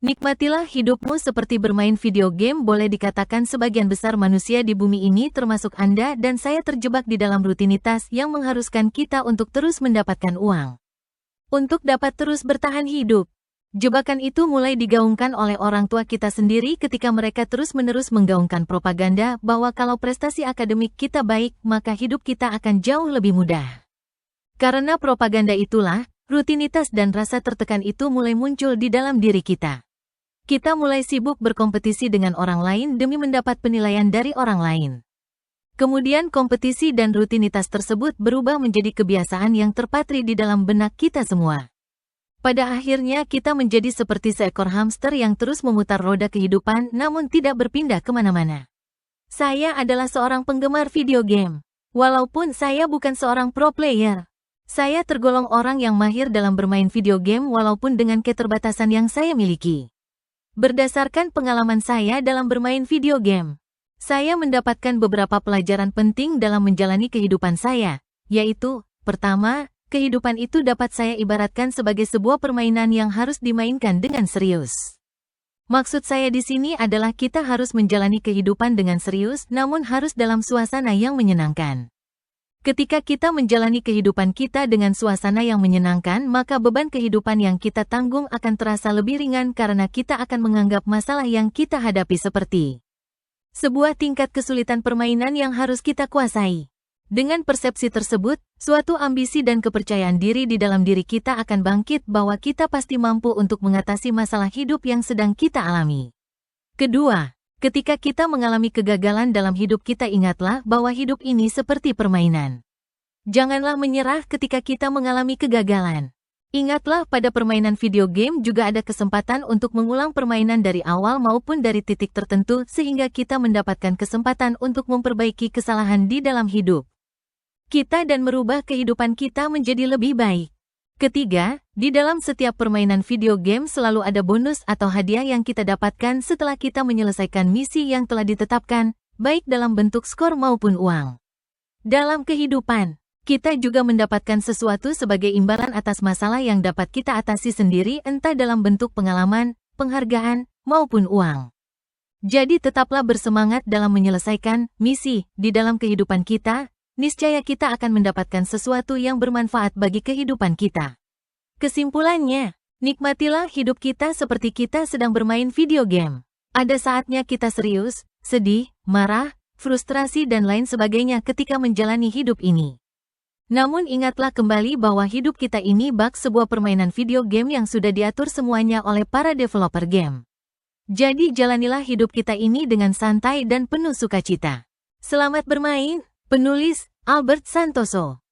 Nikmatilah hidupmu seperti bermain video game. Boleh dikatakan sebagian besar manusia di bumi ini termasuk Anda dan saya terjebak di dalam rutinitas yang mengharuskan kita untuk terus mendapatkan uang. Untuk dapat terus bertahan hidup. Jebakan itu mulai digaungkan oleh orang tua kita sendiri ketika mereka terus-menerus menggaungkan propaganda bahwa kalau prestasi akademik kita baik, maka hidup kita akan jauh lebih mudah. Karena propaganda itulah, rutinitas dan rasa tertekan itu mulai muncul di dalam diri kita. Kita mulai sibuk berkompetisi dengan orang lain demi mendapat penilaian dari orang lain. Kemudian kompetisi dan rutinitas tersebut berubah menjadi kebiasaan yang terpatri di dalam benak kita semua. Pada akhirnya kita menjadi seperti seekor hamster yang terus memutar roda kehidupan namun tidak berpindah kemana-mana. Saya adalah seorang penggemar video game. Walaupun saya bukan seorang pro player. Saya tergolong orang yang mahir dalam bermain video game walaupun dengan keterbatasan yang saya miliki. Berdasarkan pengalaman saya dalam bermain video game, saya mendapatkan beberapa pelajaran penting dalam menjalani kehidupan saya, yaitu, pertama, kehidupan itu dapat saya ibaratkan sebagai sebuah permainan yang harus dimainkan dengan serius. Maksud saya di sini adalah kita harus menjalani kehidupan dengan serius namun harus dalam suasana yang menyenangkan. Ketika kita menjalani kehidupan kita dengan suasana yang menyenangkan, maka beban kehidupan yang kita tanggung akan terasa lebih ringan karena kita akan menganggap masalah yang kita hadapi seperti sebuah tingkat kesulitan permainan yang harus kita kuasai. Dengan persepsi tersebut, suatu ambisi dan kepercayaan diri di dalam diri kita akan bangkit bahwa kita pasti mampu untuk mengatasi masalah hidup yang sedang kita alami. Kedua, ketika kita mengalami kegagalan dalam hidup kita, ingatlah bahwa hidup ini seperti permainan. Janganlah menyerah ketika kita mengalami kegagalan. Ingatlah pada permainan video game juga ada kesempatan untuk mengulang permainan dari awal maupun dari titik tertentu sehingga kita mendapatkan kesempatan untuk memperbaiki kesalahan di dalam hidup kita dan merubah kehidupan kita menjadi lebih baik. Ketiga, di dalam setiap permainan video game selalu ada bonus atau hadiah yang kita dapatkan setelah kita menyelesaikan misi yang telah ditetapkan, baik dalam bentuk skor maupun uang. Dalam kehidupan, kita juga mendapatkan sesuatu sebagai imbalan atas masalah yang dapat kita atasi sendiri entah dalam bentuk pengalaman, penghargaan, maupun uang. Jadi tetaplah bersemangat dalam menyelesaikan misi di dalam kehidupan kita. Niscaya kita akan mendapatkan sesuatu yang bermanfaat bagi kehidupan kita. Kesimpulannya, nikmatilah hidup kita seperti kita sedang bermain video game. Ada saatnya kita serius, sedih, marah, frustrasi dan lain sebagainya ketika menjalani hidup ini. Namun ingatlah kembali bahwa hidup kita ini bak sebuah permainan video game yang sudah diatur semuanya oleh para developer game. Jadi jalanilah hidup kita ini dengan santai dan penuh sukacita. Selamat bermain! Penulis, Albert Santoso.